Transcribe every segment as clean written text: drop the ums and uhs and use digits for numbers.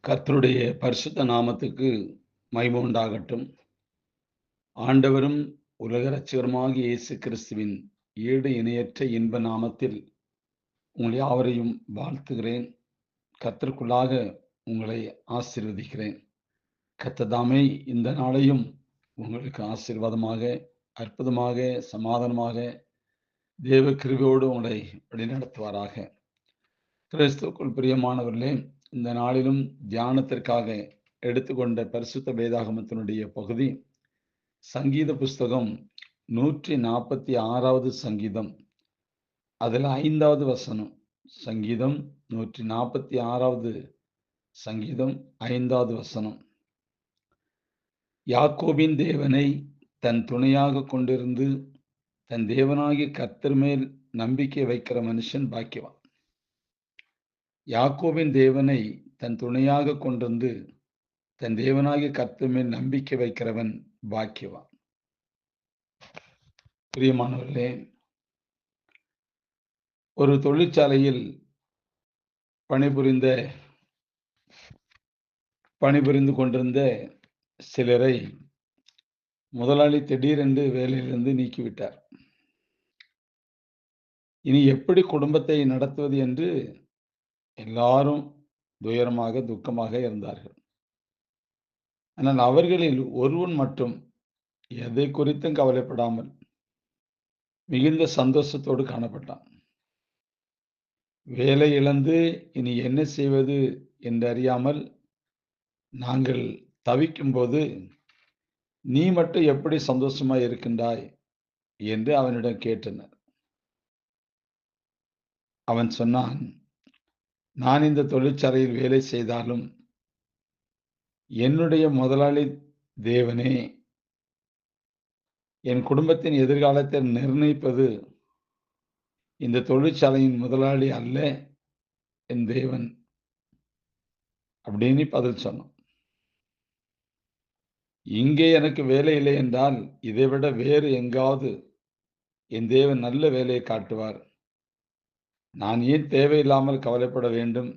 கர்த்தருடைய பரிசுத்த நாமத்துக்கு மகிமை உண்டாகட்டும். ஆண்டவரும் உலக இரட்சகருமாகிய இயேசு கிறிஸ்துவின் ஈடு இணையற்ற இன்ப நாமத்தில் உங்கள் யாவரையும் வாழ்த்துகிறேன். கர்த்தருக்குள்ளாக உங்களை ஆசீர்வதிக்கிறேன். கர்த்தர் தாமே இந்த நாளையும் உங்களுக்கு ஆசீர்வாதமாக, அற்புதமாக, சமாதானமாக, தேவ கிருபையோடு உங்களை வழிநடத்துவாராக. கிறிஸ்துவுக்குள் பிரியமானவர்களே, இந்த நாளிலும் தியானத்திற்காக எடுத்துக்கொண்ட பரிசுத்த வேதாகமத்தினுடைய பகுதி சங்கீத புஸ்தகம் 146வது சங்கீதம். அதில் 5வது வசனம். சங்கீதம் 146வது சங்கீதம் 5வது வசனம். யாக்கோபின் தேவனை தன் துணையாக கொண்டிருந்து தன் தேவனாகிய கர்த்தர் மேல் நம்பிக்கை வைக்கிற மனுஷன் பாக்கியவான். யாக்கோபின் தேவனை தன் துணையாக கொண்டிருந்து தன் தேவனாகிய கர்த்தர் மேல் நம்பிக்கை வைக்கிறவன் பாக்கியவான். பிரியமானவர்களே, ஒரு தொழிற்சாலையில் பணிபுரிந்து கொண்டிருந்த சிலரை முதலாளி திடீரென்று வேலையிலிருந்து நீக்கிவிட்டார். இனி எப்படி குடும்பத்தை நடத்துவது என்று எல்லாரும் துயரமாக, துக்கமாக இருந்தார்கள். ஆனால் அவர்களில் ஒருவன் மட்டும் எதை குறித்தும் கவலைப்படாமல் மிகுந்த சந்தோஷத்தோடு காணப்பட்டான். வேலை இழந்து இனி என்ன செய்வது என்று அறியாமல் நாங்கள் தவிக்கும்போது நீ மட்டும் எப்படி சந்தோஷமாய் இருக்கின்றாய் என்று அவனிடம் கேட்டனர். அவன் சொன்னான், நான் இந்த தொழிற்சாலையில் வேலை செய்தாலும் என்னுடைய முதலாளி தேவனே, என் குடும்பத்தின் எதிர்காலத்தை நிர்ணயிப்பது இந்த தொழிற்சாலையின் முதலாளி அல்ல, என் தேவன் அப்படின்னு பதில் சொன்னான். இங்கே எனக்கு வேலை இல்லை என்றால் இதைவிட வேறு எங்காவது என் தேவன் நல்ல வேலையை காட்டுவார். நான் ஏன் தேவையில்லாமல் கவலைப்பட வேண்டும்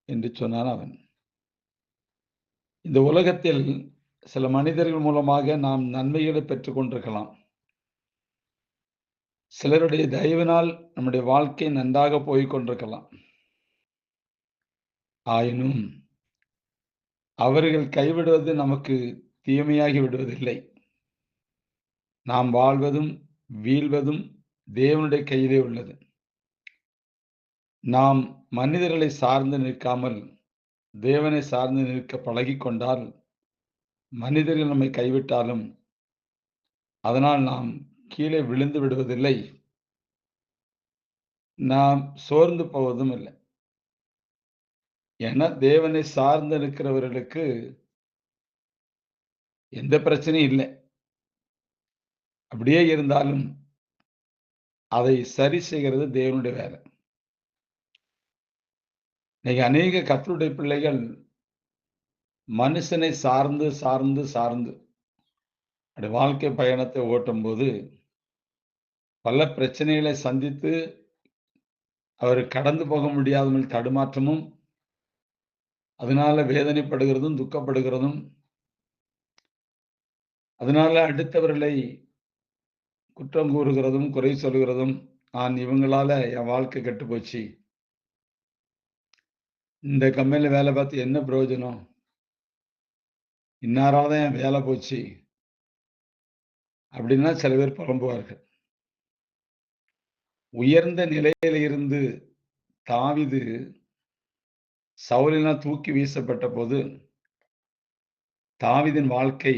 என்று சொன்னான் அவன். இந்த உலகத்தில் சில மனிதர்கள் மூலமாக நாம் நன்மைகளை பெற்றுக் கொண்டிருக்கலாம். சிலருடைய தயவினால் நம்முடைய வாழ்க்கை நன்றாக போய்க் கொண்டிருக்கலாம். ஆயினும் அவர்கள் கைவிடுவது நமக்கு தீமையாகி விடுவதில்லை. நாம் வாழ்வதும் வீழ்வதும் தேவனுடைய கையிலே உள்ளது. நாம் மனிதர்களை சார்ந்து நிற்காமல் தேவனை சார்ந்து நிற்க பழகிக்கொண்டால் மனிதர்கள் நம்மை கைவிட்டாலும் அதனால் நாம் கீழே விழுந்து விடுவதில்லை, நாம் சோர்ந்து போவதும் இல்லை. ஏன்னா தேவனை சார்ந்து இருக்கிறவர்களுக்கு எந்த பிரச்சனையும் இல்லை. அப்படியே இருந்தாலும் அதை சரி செய்கிறது தேவனுடைய வேலை. இன்னைக்கு அநேக கர்த்தருடைய பிள்ளைகள் மனுஷனை சார்ந்து சார்ந்து சார்ந்து அப்படி வாழ்க்கை பயணத்தை ஓட்டும் போது பல பிரச்சனைகளை சந்தித்து அவர் கடந்து போக முடியாமல் தடுமாற்றமும், அதனால வேதனைப்படுகிறதும், துக்கப்படுகிறதும், அதனால அடுத்தவர்களை குற்றம் கூறுகிறதும், குறை சொல்கிறதும், நான் இவங்களால என் வாழ்க்கை கெட்டு போச்சு, இந்த கம்பெனியில் வேலை பார்த்து என்ன பிரயோஜனம், இன்னாராதான் என் வேலை போச்சு அப்படின்னா சில பேர் புலம்புவார்கள். உயர்ந்த நிலையில இருந்து தாவீது சவுலினால் தூக்கி வீசப்பட்ட போது தாவீதின் வாழ்க்கை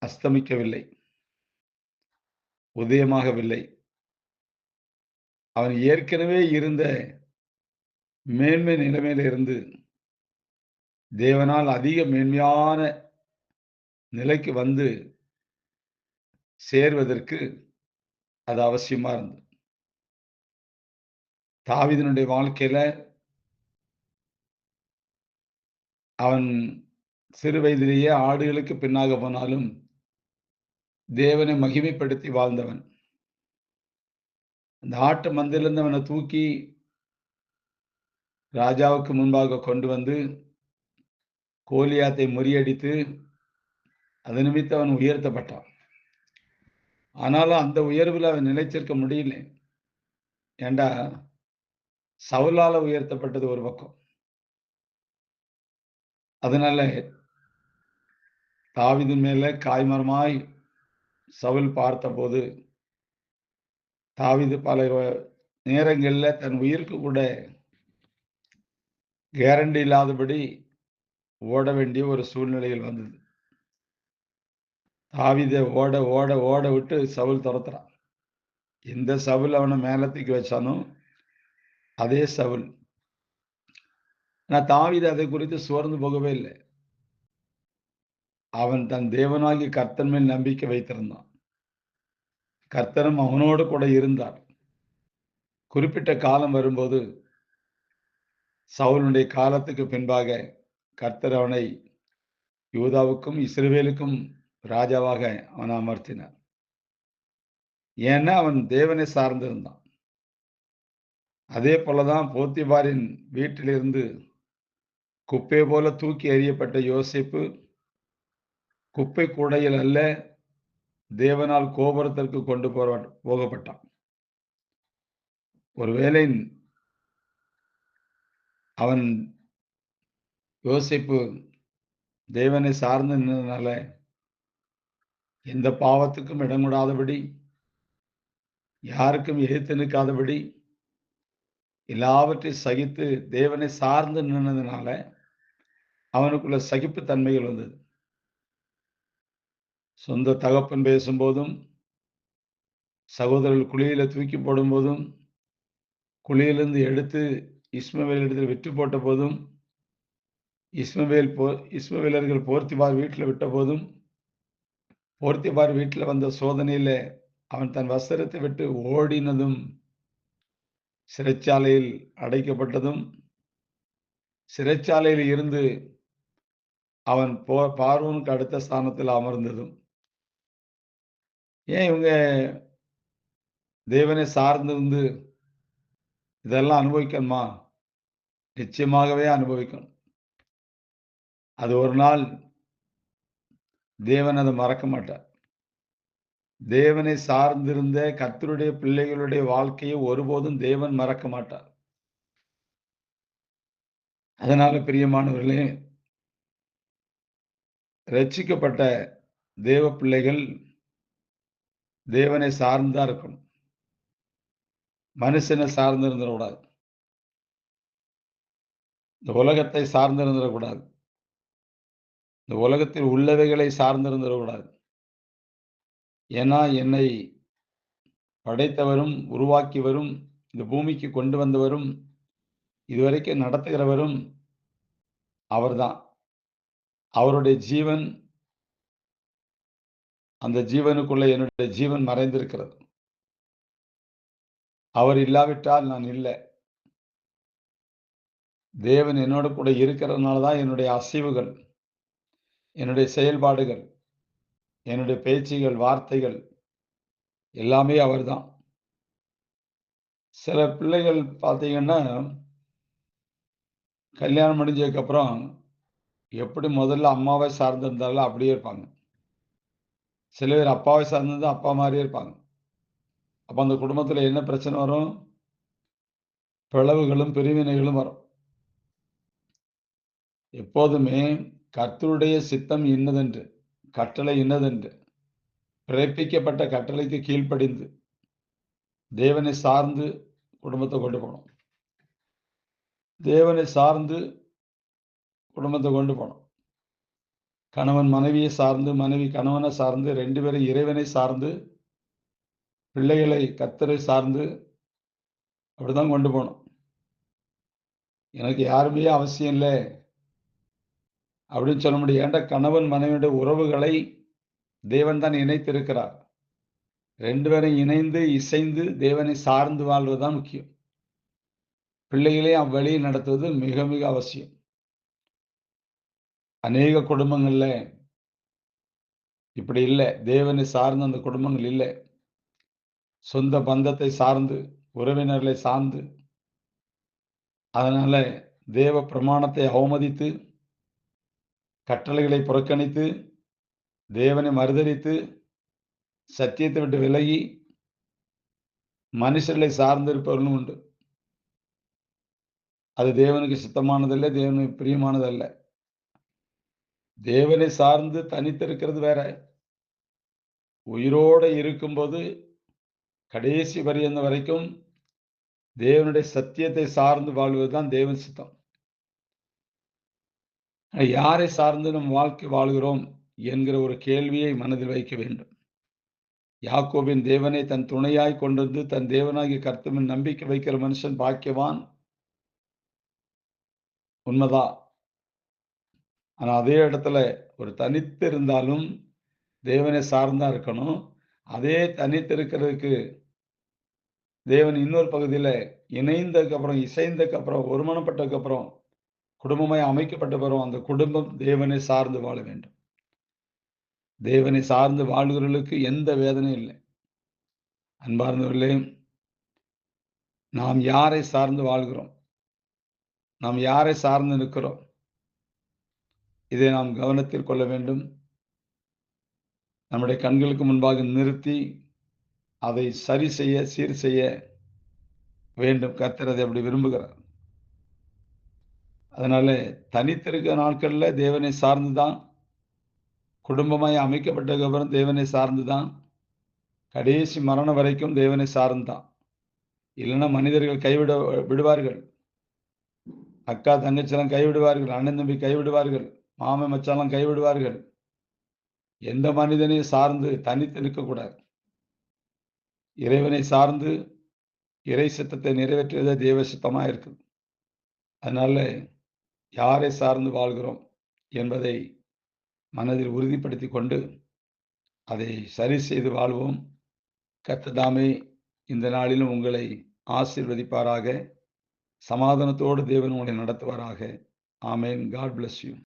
அஸ்தமிக்கவில்லை, உதயமாகவில்லை. அவன் ஏற்கனவே இருந்த மேன்மை நிலைமையில இருந்து தேவனால் அதிக மேன்மையான நிலைக்கு வந்து சேர்வதற்கு அது அவசியமா இருந்தது. தாவீதினுடைய வாழ்க்கையில அவன் சிறு வயதிலேயே ஆடுகளுக்கு பின்னாக போனாலும் தேவனை மகிமைப்படுத்தி வாழ்ந்தவன். அந்த ஆட்டு மந்தையிலிருந்து அவனை தூக்கி ராஜாவுக்கு முன்பாக கொண்டு வந்து கோலியாத்தை முறியடித்து அது நிமித்தம் அவன் உயர்த்தப்பட்டான். ஆனாலும் அந்த உயர்வில் அவன் நிலைத்திருக்க முடியல. ஏண்டா சவுலால உயர்த்தப்பட்டது ஒரு பக்கம். அதனால தாவீதின் மேல காய்மரமாய் சவுல் பார்த்தபோது தாவீது பல நேரங்கள்ல தன் உயிருக்கு கூட கேரண்டி இல்லாதபடி ஓட வேண்டிய ஒரு சூழ்நிலையில் வந்தது. தாவீதை ஓட ஓட ஓட விட்டு சவுல் துரத்துறான். எந்த சவுல் அவனை மேல தூக்கி வச்சானோ அதே சவுல். ஆனா தாவீது அதை குறித்து சோர்ந்து போகவே இல்லை. அவன் தன் தேவனாகிய கர்த்தர் மேல் நம்பிக்கை வைத்திருந்தான். கர்த்தரும் அவனோடு கூட இருந்தார். குறிப்பிட்ட காலம் வரும்போது சவுலுடைய காலத்துக்கு பின்பாக கர்த்தர் அவனை யூதாவுக்கும் இஸ்ரவேலுக்கும் ராஜாவாக அவனை அமர்த்தினார். ஏன்னா அவன் தேவனை சார்ந்திருந்தான். அதே போலதான் போத்திபாரின் வீட்டிலிருந்து குப்பை போல தூக்கி எறியப்பட்ட யோசேப்பு குப்பை கூடையில் அல்ல, தேவனால் கோபுரத்திற்கு கொண்டு போகப்பட்டான். ஒருவேளை அவன் யோசேப்பு தேவனை சார்ந்து நின்றதுனால எந்த பாவத்துக்கும் இடம் கொடாதபடி, யாருக்கும் எதிர்த்து நிற்காதபடி, எல்லாவற்றையும் சகித்து தேவனை சார்ந்து நின்றதுனால அவனுக்குள்ள சகிப்புத்தன்மைகள் வந்தது. சொந்த தகப்பன் பேசும்போதும், சகோதரர்கள் குழியில தூக்கி போடும் போதும், குழியிலிருந்து எடுத்து இஸ்மவேல் இடத்தில் விட்டு போட்ட போதும், இஸ்மவேலர்கள் போர்த்திபார் வீட்டில் விட்ட போதும், போர்த்திபார் வீட்டில் வந்த சோதனையில அவன் தன் வஸ்திரத்தை விட்டு ஓடினதும், சிறைச்சாலையில் அடைக்கப்பட்டதும், சிறைச்சாலையில் இருந்து அவன் பார்வோனுக்கு அடுத்த ஸ்தானத்தில் அமர்ந்ததும், ஏன் இவங்க தேவனை சார்ந்திருந்து இதெல்லாம் அனுபவிக்கணுமா? நிச்சயமாகவே அனுபவிக்கணும். அது ஒரு நாள் தேவன் அதை மறக்க மாட்டார். தேவனை சார்ந்திருந்த கர்த்தருடைய பிள்ளைகளுடைய வாழ்க்கையை ஒருபோதும் தேவன் மறக்க மாட்டார். அதனால பிரியமானவர்களே, ரட்சிக்கப்பட்ட தேவ பிள்ளைகள் தேவனை சார்ந்துதான் இருக்கணும். மனுஷனை சார்ந்து இருந்துடக்கூடாது. இந்த உலகத்தை சார்ந்து இருந்துடக்கூடாது. இந்த உலகத்தில் உள்ளவைகளை சார்ந்து இருந்துடக்கூடாது. ஏன்னா என்னை படைத்தவரும் உருவாக்கியவரும் இந்த பூமிக்கு கொண்டு வந்தவரும் இதுவரைக்கும் நடத்துகிறவரும் அவர்தான். அவருடைய ஜீவன், அந்த ஜீவனுக்குள்ள என்னுடைய ஜீவன் மறைந்திருக்கிறது. அவர் இல்லாவிட்டால் நான் இல்லை. தேவன் என்னோட கூட இருக்கிறதுனால தான் என்னுடைய அசைவுகள், என்னுடைய செயல்பாடுகள், என்னுடைய பேச்சுகள், வார்த்தைகள் எல்லாமே அவர்தான். சில பிள்ளைகள் பார்த்தீங்கன்னா, கல்யாணம் முடிஞ்சதுக்கு அப்புறம் எப்படி முதல்ல அம்மாவை சார்ந்திருந்தாலும் அப்படியே இருப்பாங்க. சில பேர் அப்பாவை சார்ந்திருந்தா அப்பா மாதிரியே இருப்பாங்க. அப்ப அந்த குடும்பத்துல என்ன பிரச்சனை வரும்? பிளவுகளும் பிரிவினைகளும் வரும். எப்போதுமே கர்த்தருடைய சித்தம் இன்னதென்று, கட்டளை இன்னதென்று, பிறப்பிக்கப்பட்ட கட்டளைக்கு கீழ்ப்படிந்து தேவனை சார்ந்து குடும்பத்தை கொண்டு போகணும். தேவனை சார்ந்து குடும்பத்தை கொண்டு போகணும். கணவன் மனைவியை சார்ந்து, மனைவி கணவனை சார்ந்து, 2 பேரும் இறைவனை சார்ந்து, பிள்ளைகளை கர்த்தரை சார்ந்து அப்படிதான் கொண்டு போகணும். எனக்கு யாருமே அவசியம் இல்லை அப்படின்னு சொல்ல முடியும். ஏன்டா கணவன் மனைவியுடைய உறவுகளை தேவன் தான் இணைத்திருக்கிறார். 2 பேரும் இணைந்து இசைந்து தேவனை சார்ந்து வாழ்வதுதான் முக்கியம். பிள்ளைகளை அவ்வழியில் நடத்துவது மிக மிக அவசியம். அநேக குடும்பங்கள்ல இப்படி இல்லை. தேவனை சார்ந்த அந்த குடும்பங்கள் இல்லை. சொந்த பந்தத்தை சார்ந்து, உறவினர்களை சார்ந்து, அதனால தேவ பிரமாணத்தை அவமதித்து, கட்டளைகளை புறக்கணித்து, தேவனை மறுதலித்து, சத்தியத்தை விட்டு விலகி, மனுஷர்களை சார்ந்திருப்பவர்களும் உண்டு. அது தேவனுக்கு சித்தமானதல்ல, தேவனுக்கு பிரியமானதல்ல. தேவனை சார்ந்து தனித்திருக்கிறது வேற. உயிரோட இருக்கும்போது கடைசி பரியந்தம் வரைக்கும் தேவனுடைய சத்தியத்தை சார்ந்து வாழ்வதுதான் தேவன் சித்தம். யாரை சார்ந்து நம் வாழ்க்கை வாழ்கிறோம் என்கிற ஒரு கேள்வியை மனதில் வைக்க வேண்டும். யாக்கோபின் தேவனை தன் துணையாய் கொண்டிருந்து தன் தேவனாகிய கர்த்தரில் நம்பிக்கை வைக்கிற மனுஷன் பாக்கியவான். உண்மைதான். ஆனா அதே இடத்துல ஒரு தனித்து இருந்தாலும் தேவனை சார்ந்தா இருக்கணும். அதே தனித்து இருக்கிறதுக்கு தேவன் இன்னொரு பகுதியில இணைந்ததுக்கு அப்புறம், இசைந்ததுக்கு அப்புறம், ஒருமனப்பட்டதுக்கு அப்புறம், குடும்பமாய் அமைக்கப்பட்ட பிறகும் அந்த குடும்பம் தேவனை சார்ந்து வாழ வேண்டும். தேவனை சார்ந்து வாழ்கிறவர்களுக்கு எந்த வேதனையும் இல்லை. அன்பார்ந்தவர்களே, நாம் யாரை சார்ந்து வாழ்கிறோம்? நாம் யாரை சார்ந்து நிற்கிறோம்? இதை நாம் கவனத்தில் கொள்ள வேண்டும். நம்முடைய கண்களுக்கு முன்பாக நிறுத்தி, அதை சரி செய்ய, சீர் செய்ய வேண்டும். கர்த்தர் அதை அப்படி விரும்புகிறார். அதனால தனித்திருக்கிற நாட்கள்ல தேவனை சார்ந்து தான், குடும்பமாய் அமைக்கப்பட்டதுக்கு அப்புறம் தேவனை சார்ந்து தான், கடைசி மரணம் வரைக்கும் தேவனை சார்ந்து தான். இல்லைன்னா மனிதர்கள் விடுவார்கள். அக்கா, தங்கச்சிலாம் கைவிடுவார்கள். அண்ணன், தம்பி கைவிடுவார்கள். மாமன், மச்சான்லாம் கைவிடுவார்கள். எந்த மனிதனையும் சார்ந்து தனித்து நிற்கக்கூடாது. இறைவனை சார்ந்து இறை சித்தத்தை நிறைவேற்றுவதே தேவ சித்தமா இருக்குது. அதனால யாரை சார்ந்து வாழ்கிறோம் என்பதை மனதில் உறுதிப்படுத்திக் கொண்டு அதை சரி செய்து வாழ்வோம். கர்த்தர் தாமே இந்த நாளிலும் உங்களை ஆசீர்வதிப்பாராக. சமாதானத்தோடு தேவன் உங்களை நடத்துவாராக. ஆமென். God bless you.